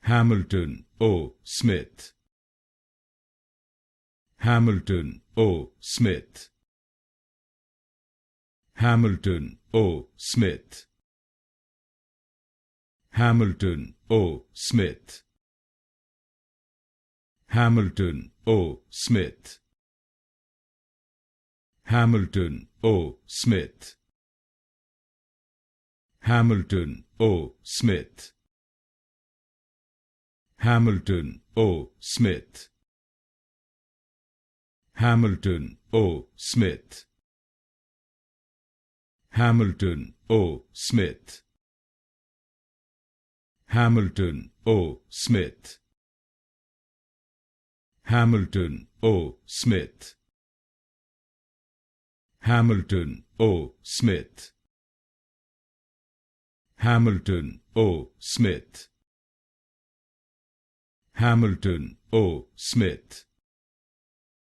Hamilton O. Smith. Hamilton O. Smith. Hamilton O. Smith. Hamilton O. Smith. Hamilton O. Smith. Hamilton O. Smith. Hamilton O. Smith. Hamilton O. Smith. Hamilton O. Smith. Hamilton O. Smith. Hamilton O. Smith. Hamilton O. Smith. Hamilton O. Smith. Hamilton O. Smith. Hamilton O. Smith.